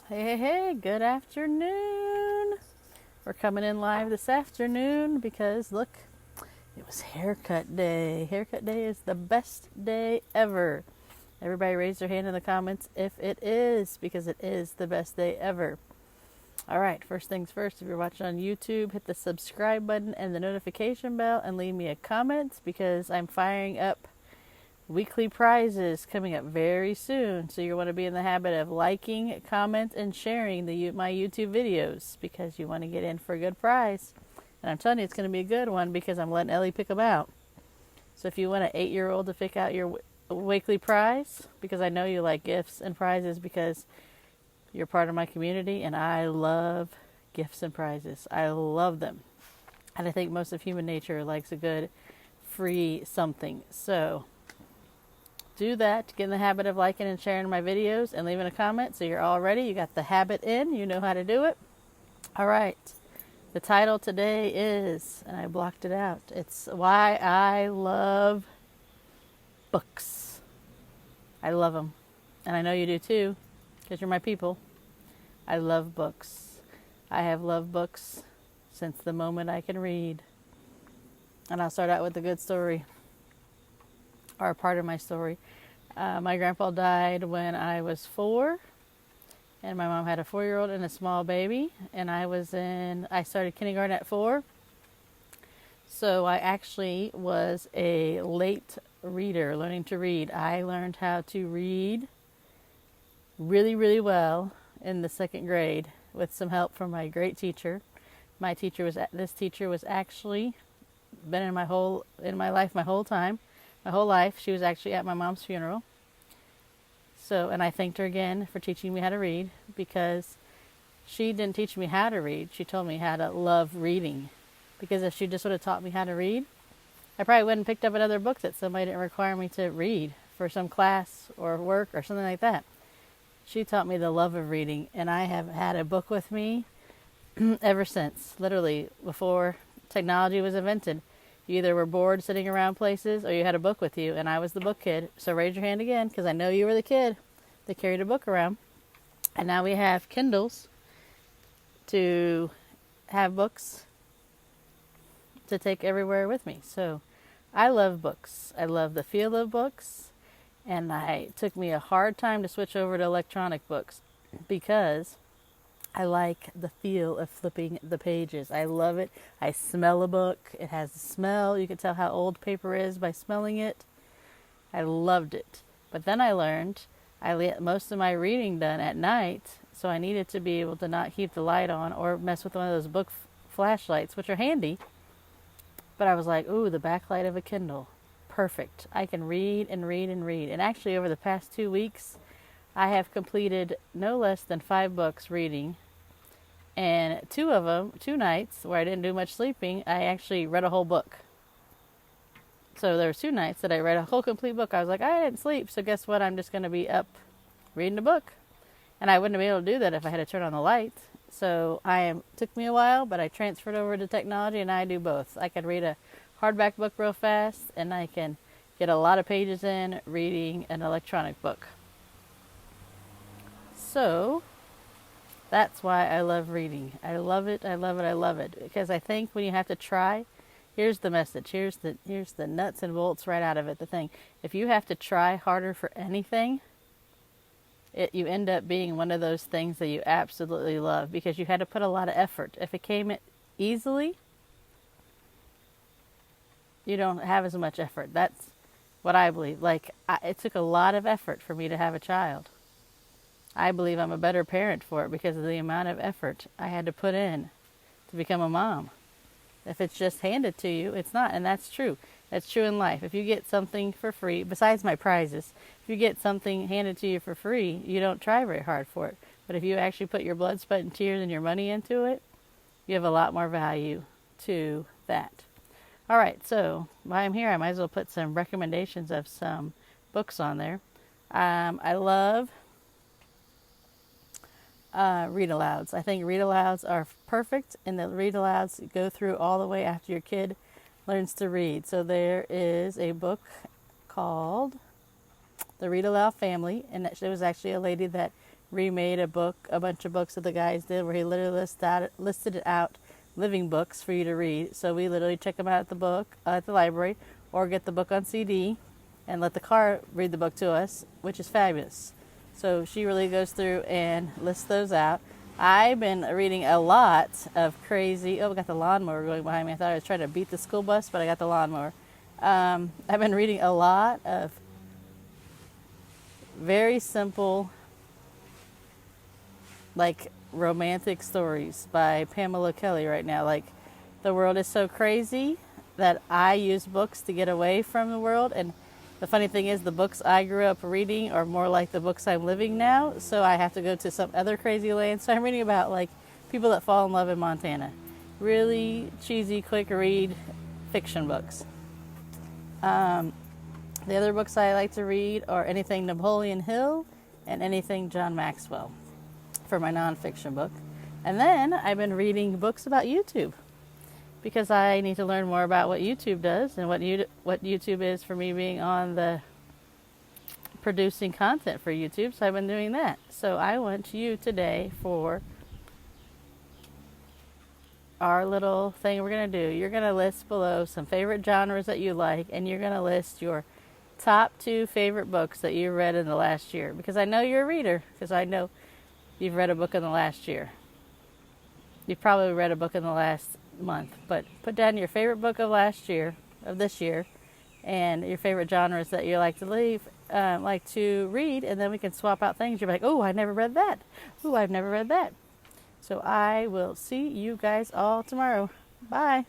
Hey, good afternoon. We're coming in live this afternoon because look, it was haircut day. Haircut day is the best day ever. Everybody raise their hand in the comments if it is, because it is the best day ever. All right, first things first, if you're watching on YouTube, hit the subscribe button and the notification bell and leave me a comment because I'm firing up weekly prizes coming up very soon, so you want to be in the habit of liking, comment, and sharing my YouTube videos because you want to get in for a good prize. And I'm telling you, it's going to be a good one because I'm letting Ellie pick them out. So if you want an 8-year-old to pick out your weekly prize, because I know you like gifts and prizes because you're part of my community, and I love gifts and prizes. I love them. And I think most of human nature likes a good free something. So do that. Get in the habit of liking and sharing my videos and leaving a comment so you're all ready. You got the habit in. You know how to do it. All right. The title today is, and I blocked it out, it's Why I Love Books. I love them. And I know you do too because you're my people. I love books. I have loved books since the moment I can read. And I'll start out with a good story. Or part of my story. My grandpa died when I was 4, and my mom had a 4-year-old and a small baby, and I started kindergarten at 4, so I actually was a late reader, learning to read. I learned how to read really, really well in the 2nd grade with some help from my great teacher. This teacher was actually been in my life my whole time. My whole life. She was actually at my mom's funeral. So, and I thanked her again for teaching me how to read, because she didn't teach me how to read. She told me how to love reading. Because if she just would have taught me how to read, I probably wouldn't have picked up another book that somebody didn't require me to read for some class or work or something like that. She taught me the love of reading, and I have had a book with me ever since, literally before technology was invented. You either were bored sitting around places or you had a book with you, and I was the book kid. So raise your hand again, because I know you were the kid that carried a book around. And now we have Kindles to have books to take everywhere with me. So I love books. I love the feel of books, and it took me a hard time to switch over to electronic books because I like the feel of flipping the pages. I love it. I smell a book. It has a smell. You can tell how old paper is by smelling it. I loved it. But then I learned I let most of my reading done at night, so I needed to be able to not keep the light on or mess with one of those book flashlights, which are handy. But I was like, ooh, the backlight of a Kindle. Perfect. I can read and read and read. And actually, over the past 2 weeks, I have completed no less than 5 books reading. And 2 of them, 2 nights where I didn't do much sleeping, I actually read a whole book. So there were 2 nights that I read a whole complete book. I was like, I didn't sleep, so guess what? I'm just going to be up reading a book. And I wouldn't have been able to do that if I had to turn on the light. So took me a while, but I transferred over to technology, and I do both. I can read a hardback book real fast, and I can get a lot of pages in reading an electronic book. So that's why I love reading. I love it, I love it, I love it. Because I think when you have to try, here's the message. Here's the nuts and bolts right out of it. The thing, if you have to try harder for anything, you end up being one of those things that you absolutely love because you had to put a lot of effort. If it came easily, you don't have as much effort. That's what I believe. It took a lot of effort for me to have a child. I believe I'm a better parent for it because of the amount of effort I had to put in to become a mom. If it's just handed to you, it's not. And that's true. That's true in life. If you get something for free, besides my prizes, if you get something handed to you for free, you don't try very hard for it. But if you actually put your blood, sweat, and tears and your money into it, you have a lot more value to that. All right, so while I'm here, I might as well put some recommendations of some books on there. I love read-alouds. I think read-alouds are perfect, and the read-alouds go through all the way after your kid learns to read. So there is a book called The Read Aloud Family, and there was actually a lady that remade a bunch of books that the guys did, where he literally listed it out, living books for you to read. So we literally check them out at the library, or get the book on CD, and let the car read the book to us, which is fabulous. So she really goes through and lists those out. I've been reading a lot of crazy. Oh, we got the lawnmower going behind me. I thought I was trying to beat the school bus, but I got the lawnmower. I've been reading a lot of very simple, like, romantic stories by Pamela Kelly right now. Like, the world is so crazy that I use books to get away from the world. And the funny thing is, the books I grew up reading are more like the books I'm living now, so I have to go to some other crazy land. So I'm reading about, like, people that fall in love in Montana. Really cheesy, quick read fiction books. The other books I like to read are anything Napoleon Hill and anything John Maxwell for my nonfiction book. And then I've been reading books about YouTube, because I need to learn more about what YouTube does and what YouTube is for me being on the producing content for YouTube. So I've been doing that. So I want you today for our little thing we're going to do. You're going to list below some favorite genres that you like, and you're going to list your top 2 favorite books that you read in the last year. Because I know you're a reader, because I know you've read a book in the last year. You've probably read a book in the last month, but put down your favorite book of this year, and your favorite genres that you like to read, and then we can swap out things. You're like, oh, I never read that. Oh, I've never read that. So I will see you guys all tomorrow. Bye.